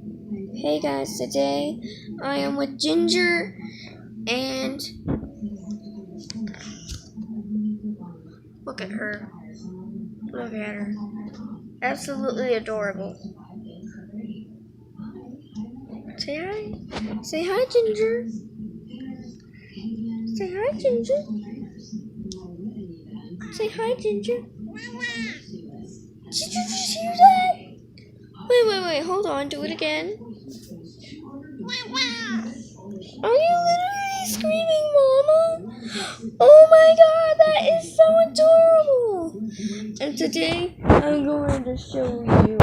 Hey guys, today I am with Ginger and look at her. Look at her. Absolutely adorable. Say hi. Say hi, Ginger. Say hi, Ginger. Say hi, Ginger. Did you just hear that? Wait. Hold on. Do it again. Are you literally screaming, Mama? Oh my God, that is so adorable. And today, I'm going to show you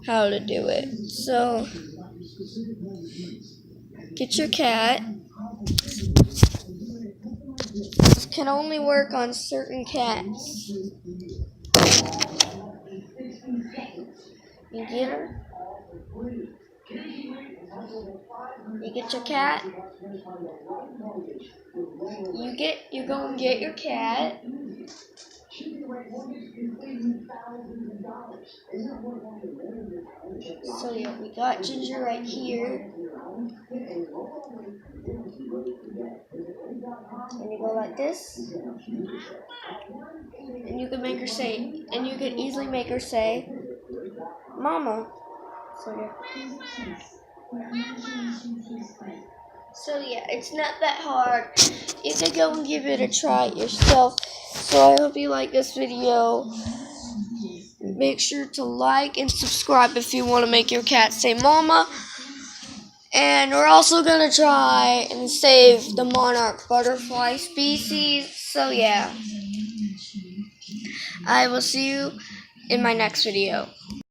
how to do it. So, get your cat. This can only work on certain cats. You get her. You get your cat. You go and get your cat. So yeah, we got Ginger right here. And you go like this. And you can make her say, and you can easily make her say, Mama. So yeah, it's not that hard. You can go and give it a try yourself. So I hope you like this video. Make sure to like and subscribe if you want to make your cat say Mama. And we're also going to try and save the monarch butterfly species. So yeah, I will see you in my next video.